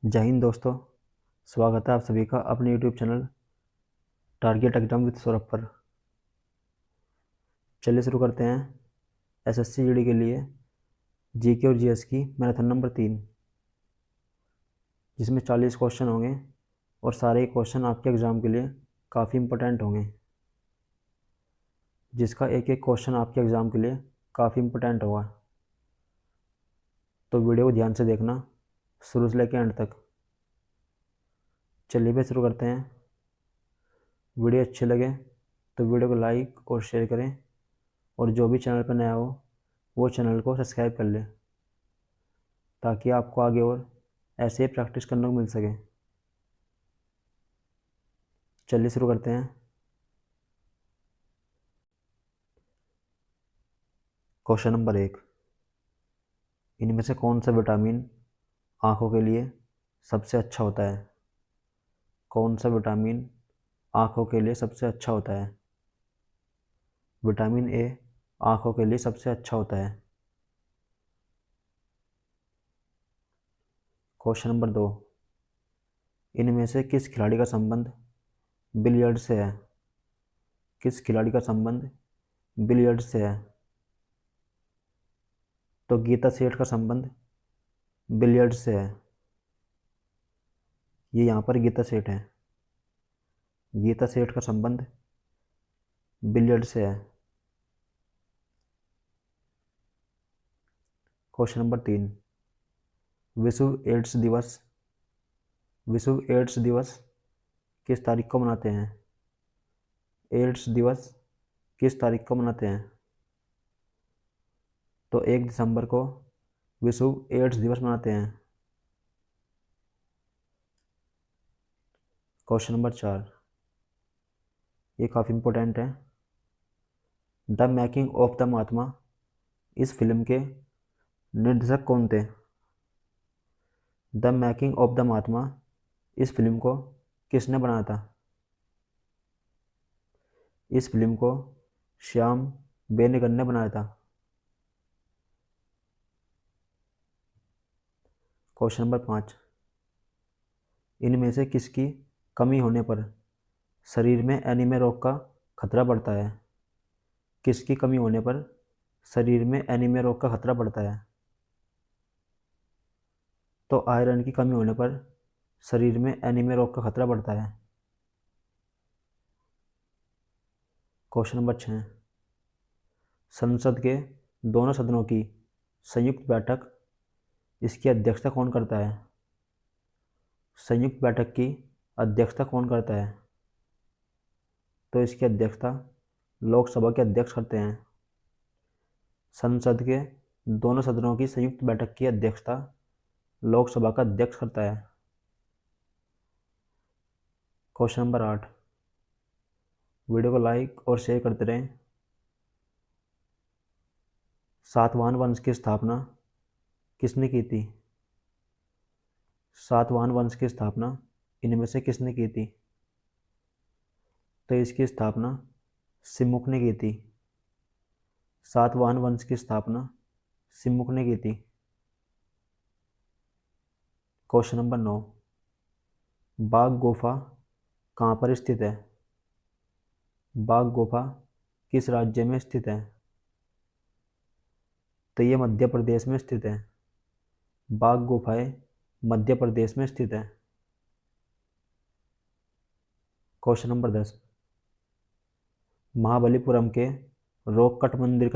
जय हिंद दोस्तों। स्वागत है आप सभी का अपने YouTube channel target exam with Saurabh पर। चलिए शुरू करते हैं एसएससी जीडी के लिए जीके और जीएस की मैराथन नंबर 3, जिसमें 40 क्वेश्चन होंगे और सारे क्वेश्चन आपके एग्ज़ाम के लिए काफ़ी इंपॉर्टेंट होंगे, जिसका एक एक क्वेश्चन आपके एग्ज़ाम के लिए काफ़ी इंपॉर्टेंट होगा। तो वीडियो को ध्यान से देखना शुरू से लेकर एंड तक। चलिए फिर शुरू करते हैं। वीडियो अच्छे लगे तो वीडियो को लाइक और शेयर करें, और जो भी चैनल पर नया हो वो चैनल को सब्सक्राइब कर ले, ताकि आपको आगे और ऐसे ही प्रैक्टिस करने को मिल सके। चलिए शुरू करते हैं। क्वेश्चन नंबर 1, इनमें से कौन सा विटामिन आँखों के लिए सबसे अच्छा होता है? कौन सा विटामिन आँखों के लिए सबसे अच्छा होता है? विटामिन ए आँखों के लिए सबसे अच्छा होता है। क्वेश्चन नंबर 2, इनमें से किस खिलाड़ी का संबंध बिलियर्ड से है? किस खिलाड़ी का संबंध बिलियर्ड से है? तो गीता सेठ का संबंध बिलियर्ड से है। ये यहाँ पर गीता सेठ है। गीता सेठ का संबंध बिलियर्ड से है। क्वेश्चन नंबर 3, विश्व एड्स दिवस विश्व एड्स दिवस किस तारीख को मनाते हैं? एड्स दिवस किस तारीख को मनाते हैं? तो 1 दिसंबर को विश्व एड्स दिवस मनाते हैं। क्वेश्चन नंबर 4, ये काफ़ी इंपॉर्टेंट है। द मेकिंग ऑफ द महात्मा इस फिल्म के निर्देशक कौन थे? द मेकिंग ऑफ द महात्मा इस फिल्म को किसने बनाया था? इस फिल्म को श्याम बेनेगल ने बनाया था। क्वेश्चन नंबर 5, इनमें से किसकी कमी होने पर शरीर में एनीमिया रोग का खतरा बढ़ता है? किसकी कमी होने पर शरीर में एनीमिया रोग का खतरा बढ़ता है? तो आयरन की कमी होने पर शरीर में एनीमिया रोग का खतरा बढ़ता है। क्वेश्चन नंबर 6, संसद के दोनों सदनों की संयुक्त बैठक इसकी अध्यक्षता कौन करता है? संयुक्त बैठक की अध्यक्षता कौन करता है? तो इसकी अध्यक्षता लोकसभा के अध्यक्ष करते हैं। संसद के दोनों सदनों की संयुक्त बैठक की अध्यक्षता लोकसभा का अध्यक्ष करता है। क्वेश्चन नंबर 8, वीडियो को लाइक और शेयर करते रहें। सातवाहन वंश की स्थापना किसने की थी? सातवाहन वंश की स्थापना इनमें से किसने की थी? तो इसकी स्थापना सिमुक ने की थी। सातवाहन वंश की स्थापना सिमुक ने की थी। क्वेश्चन नंबर 9, बाघ गुफा कहाँ पर स्थित है? बाघ गुफा किस राज्य में स्थित है? तो ये मध्य प्रदेश में स्थित है। बाघ गुफाएं मध्य प्रदेश में स्थित है। क्वेश्चन नंबर 10, महाबलीपुरम के रॉक कट मंदिर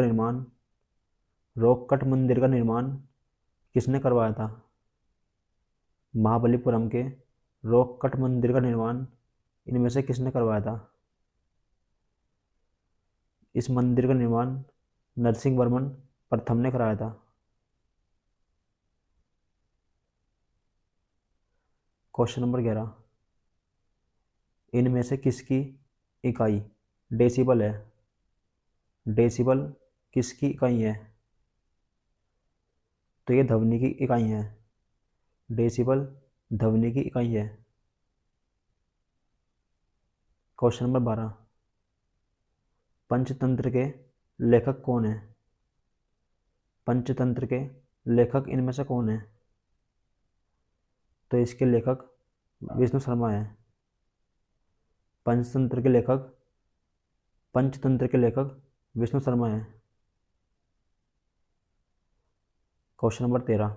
का निर्माण किसने करवाया था? महाबलीपुरम के रॉक कट मंदिर का निर्माण इनमें से किसने करवाया था? इस मंदिर का निर्माण नरसिंह वर्मन प्रथम ने कराया था। क्वेश्चन नंबर 11, इनमें से किसकी इकाई डेसिबल है? डेसिबल किसकी इकाई है? तो ये ध्वनि की इकाई है। डेसिबल ध्वनि की इकाई है। क्वेश्चन नंबर 12, पंचतंत्र के लेखक कौन है? पंचतंत्र के लेखक इनमें से कौन है? तो इसके लेखक विष्णु शर्मा हैं। पंचतंत्र के लेखक विष्णु शर्मा हैं। क्वेश्चन नंबर 13,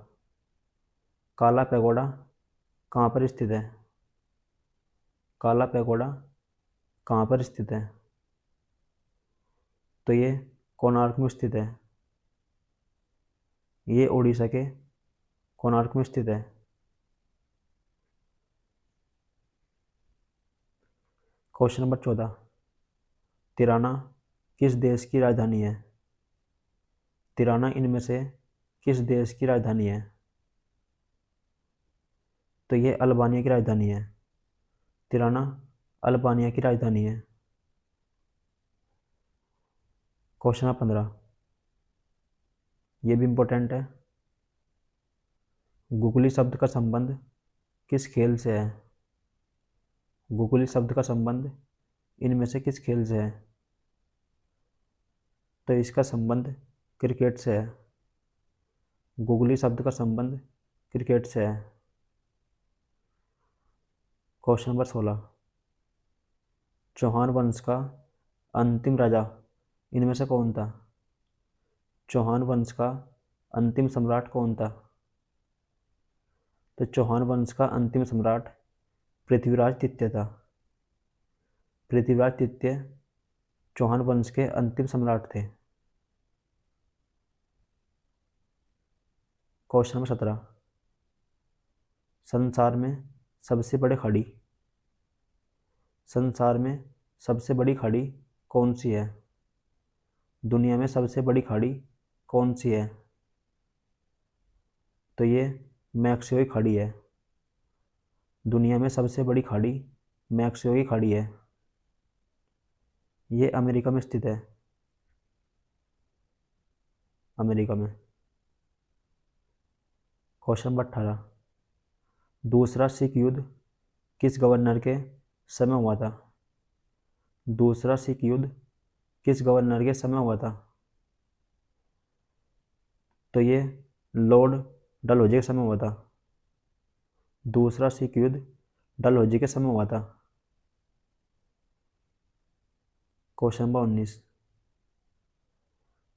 काला पैगोडा कहाँ पर स्थित है? काला पैगोडा कहाँ पर स्थित है? तो ये कोणार्क में स्थित है। ये उड़ीसा के कोणार्क में स्थित है। क्वेश्चन नंबर 14, तिराना किस देश की राजधानी है? तिराना इनमें से किस देश की राजधानी है? तो ये अल्बानिया की राजधानी है। तिराना अल्बानिया की राजधानी है। क्वेश्चन नंबर 15, ये भी इंपॉर्टेंट है। गुगली शब्द का संबंध किस खेल से है? गुगली शब्द का संबंध इनमें से किस खेल से है? तो इसका संबंध क्रिकेट से है। गुगली शब्द का संबंध क्रिकेट से है। क्वेश्चन नंबर 16, चौहान वंश का अंतिम राजा इनमें से कौन था? चौहान वंश का अंतिम सम्राट कौन था? तो चौहान वंश का अंतिम सम्राट पृथ्वीराज तृतीय था। पृथ्वीराज तृतीय चौहान वंश के अंतिम सम्राट थे। क्वेश्चन नंबर 17, संसार में सबसे बड़ी खाड़ी कौन सी है? दुनिया में सबसे बड़ी खाड़ी कौन सी है? तो ये मैक्सिको की खाड़ी है। दुनिया में सबसे बड़ी खाड़ी मैक्सिको की खाड़ी है। ये अमेरिका में स्थित है। अमेरिका में। क्वेश्चन नंबर 18, दूसरा सिख युद्ध किस गवर्नर के समय हुआ था? दूसरा सिख युद्ध किस गवर्नर के समय हुआ था? तो ये लॉर्ड डलहौजी के समय हुआ था। दूसरा सिख युद्ध डलहौजी के समय हुआ था। क्वेश्चन नंबर 19,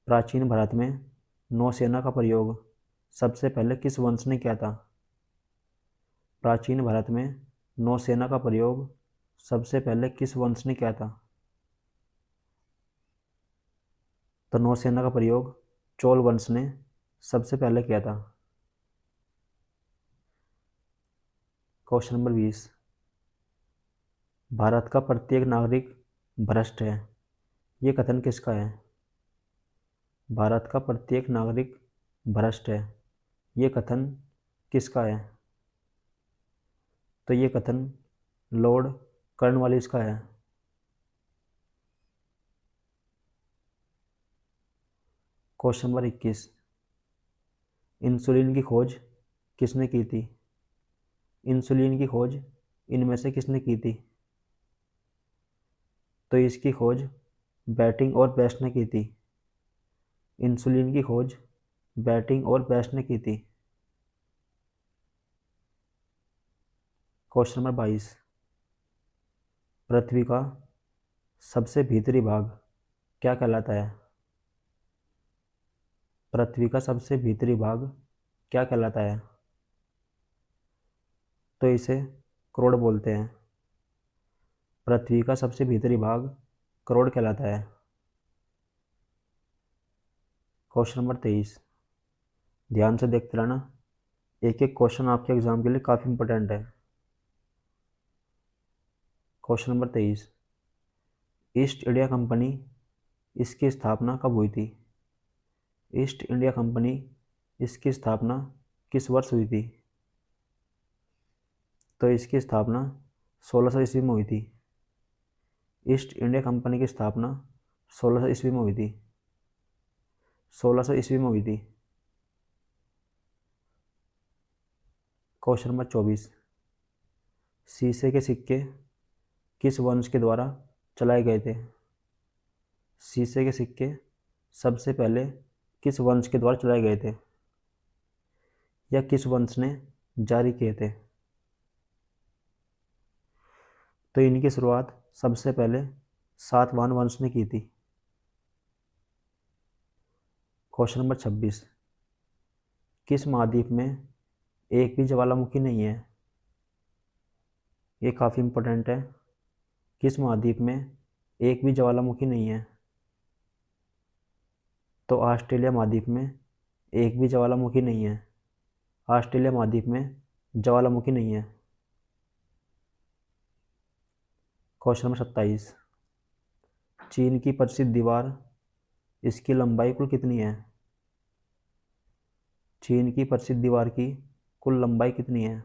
प्राचीन भारत में नौसेना का प्रयोग सबसे पहले किस वंश ने किया था? प्राचीन भारत में नौसेना का प्रयोग सबसे पहले किस वंश ने किया था? तो नौसेना का प्रयोग चोल वंश ने सबसे पहले किया था। क्वेश्चन नंबर 20, भारत का प्रत्येक नागरिक भ्रष्ट है, ये कथन किसका है? भारत का प्रत्येक नागरिक भ्रष्ट है, ये कथन किसका है? तो ये कथन लॉर्ड कॉर्नवालिस का है। क्वेश्चन नंबर 21, इंसुलिन की खोज किसने की थी? इंसुलिन की खोज इनमें से किसने की थी? तो इसकी खोज बैटिंग और बेस्ट ने की थी। इंसुलिन की खोज बैटिंग और बेस्ट ने की थी। क्वेश्चन नंबर 22, पृथ्वी का सबसे भीतरी भाग क्या कहलाता है? पृथ्वी का सबसे भीतरी भाग क्या कहलाता है? तो इसे करोड़ बोलते हैं। पृथ्वी का सबसे भीतरी भाग करोड़ कहलाता है। क्वेश्चन नंबर 23, ध्यान से देखते रहना, एक एक क्वेश्चन आपके एग्जाम के लिए काफ़ी इंपॉर्टेंट है। Question number 23, east India company इसकी स्थापना कब हुई थी? ईस्ट इंडिया कंपनी इसकी स्थापना किस वर्ष हुई थी? तो इसकी स्थापना 1600 ईस्वी में हुई थी। ईस्ट इंडिया कंपनी की स्थापना 1600 ईस्वी में हुई थी। 1600 ईस्वी में हुई थी। क्वेश्चन नंबर 24, शीशे के सिक्के किस वंश के द्वारा चलाए गए थे? शीशे के सिक्के सबसे पहले किस वंश के द्वारा चलाए गए थे या किस वंश ने जारी किए थे? तो इनकी शुरुआत सबसे पहले सातवाहन वंश ने की थी। क्वेश्चन नंबर 26, किस महाद्वीप में एक भी ज्वालामुखी नहीं है? ये काफ़ी इंपॉर्टेंट है। किस महाद्वीप में एक भी ज्वालामुखी नहीं है? तो ऑस्ट्रेलिया महाद्वीप में एक भी ज्वालामुखी नहीं है। ऑस्ट्रेलिया महाद्वीप में ज्वालामुखी नहीं है। क्वेश्चन नंबर 27, चीन की प्रसिद्ध दीवार, इसकी लंबाई कुल कितनी है? चीन की प्रसिद्ध दीवार की कुल लंबाई कितनी है?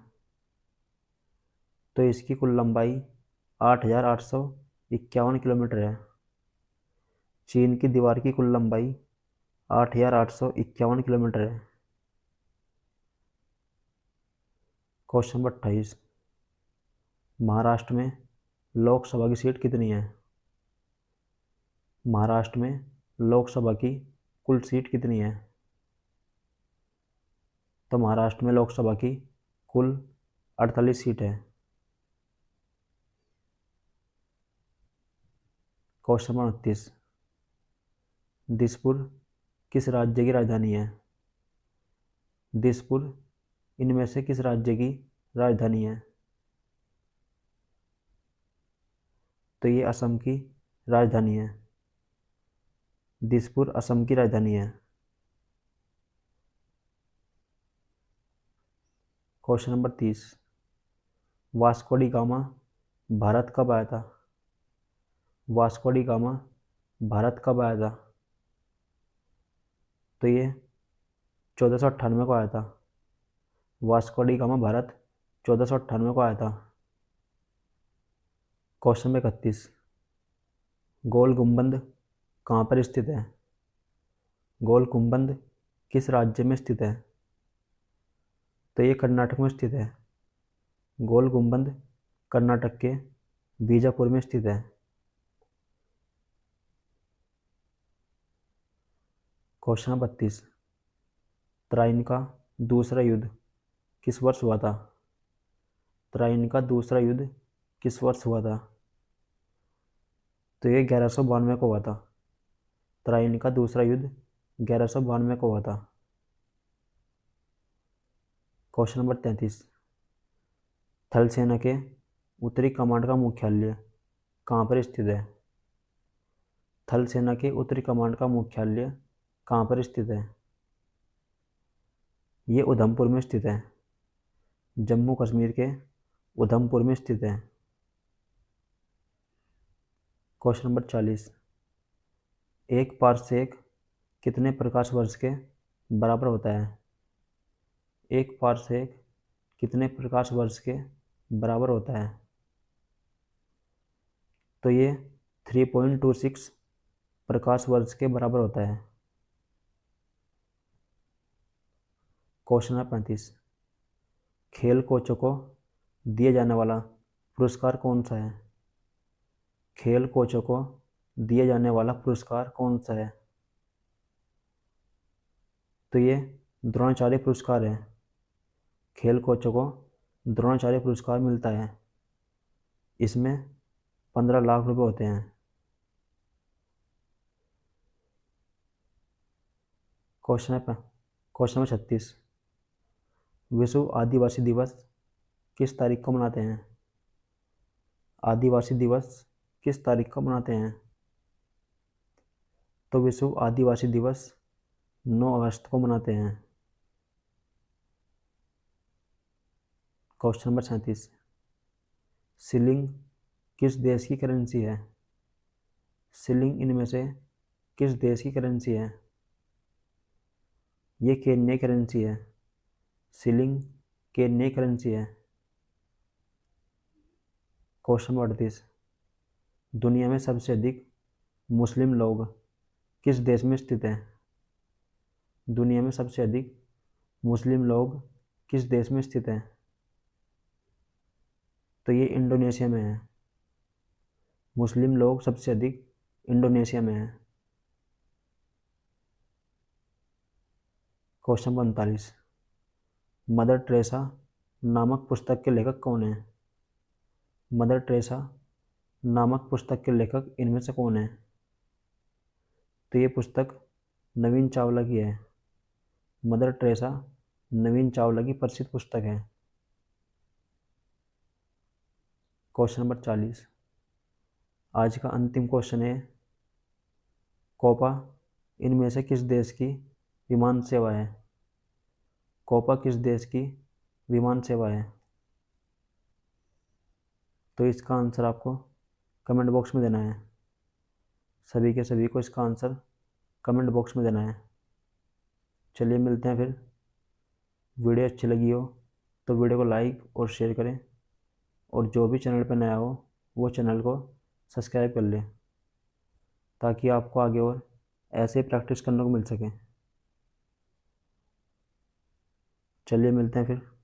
तो इसकी कुल लंबाई 8,851 किलोमीटर है। चीन की दीवार की कुल लंबाई 8,851 किलोमीटर है। क्वेश्चन नंबर 28, महाराष्ट्र में लोकसभा की सीट कितनी है? महाराष्ट्र में लोकसभा की कुल सीट कितनी है? तो महाराष्ट्र में लोकसभा की कुल 48 सीट है। क्वेश्चन नंबर 29, दिसपुर किस राज्य की राजधानी है? दिसपुर इनमें से किस राज्य की राजधानी है? तो ये असम की राजधानी है। दिसपुर असम की राजधानी है। Question number 30, Vasco D gamma Bharat कब आया था? वास्को डी गामा भारत कब आया था? तो ये 1498 को आया था। वास्को डी गामा भारत 1498 को आया था। क्वेश्चन नंबर 31, गोल गुम्बद कहाँ पर स्थित है? गोल गुम्बद किस राज्य में स्थित है? तो ये कर्नाटक में स्थित है। गोल गुम्बद कर्नाटक के बीजापुर में स्थित है। क्वेश्चन नंबर 32, तराइन का दूसरा युद्ध किस वर्ष हुआ था? तराइन का दूसरा युद्ध किस वर्ष हुआ था? तो ये 1192 को हुआ था। तराइन का दूसरा युद्ध 1192 को हुआ था। क्वेश्चन नंबर 33, थल सेना के उत्तरी कमांड का मुख्यालय कहाँ पर स्थित है? थल सेना के उत्तरी कमांड का मुख्यालय कहाँ पर स्थित है? ये उधमपुर में स्थित है। जम्मू कश्मीर के उधमपुर में स्थित है। क्वेश्चन नंबर 40, एक पारसेक कितने प्रकाश वर्ष के बराबर होता है? एक पारसेक कितने प्रकाश वर्ष के बराबर होता है? तो ये 3.26 प्रकाश वर्ष के बराबर होता है। क्वेश्चन नंबर 35, खेल कोचों को दिया जाने वाला पुरस्कार कौन सा है? खेल कोचों को दिया जाने वाला पुरस्कार कौन सा है? तो ये द्रोणाचार्य पुरस्कार है। खेल कोचों को द्रोणाचार्य पुरस्कार मिलता है। इसमें 15 लाख रुपए होते हैं। क्वेश्चन नंबर 36, विश्व आदिवासी दिवस किस तारीख को मनाते हैं? आदिवासी दिवस किस तारीख को मनाते हैं? तो विश्व आदिवासी दिवस 9 अगस्त को मनाते हैं। क्वेश्चन नंबर 37, शिलिंग किस देश की करेंसी है? शिलिंग इनमें से किस देश की करेंसी है? ये केन्या करेंसी है। शिलिंग केन्या करेंसी है। क्वेश्चन नंबर 38, दुनिया में सबसे अधिक मुस्लिम लोग किस देश में स्थित हैं? दुनिया में सबसे अधिक मुस्लिम लोग किस देश में स्थित हैं? तो ये इंडोनेशिया में है। मुस्लिम लोग सबसे अधिक इंडोनेशिया में है। क्वेश्चन 45, मदर टेरेसा नामक पुस्तक के लेखक कौन है? मदर टेरेसा नामक पुस्तक के लेखक इनमें से कौन है? तो ये पुस्तक नवीन चावला की है। मदर टेरेसा नवीन चावला की प्रसिद्ध पुस्तक है। Question number 40। आज का अंतिम क्वेश्चन है, कोपा इनमें से किस देश की विमान सेवा है? कोपा किस देश की विमान सेवा है? तो इसका आंसर आपको कमेंट बॉक्स में देना है। सभी के सभी को इसका आंसर कमेंट बॉक्स में देना है। चलिए मिलते हैं फिर। वीडियो अच्छी लगी हो तो वीडियो को लाइक और शेयर करें, और जो भी चैनल पर नया हो वो चैनल को सब्सक्राइब कर ले, ताकि आपको आगे और ऐसे ही प्रैक्टिस करने को मिल सके। चलिए मिलते हैं फिर।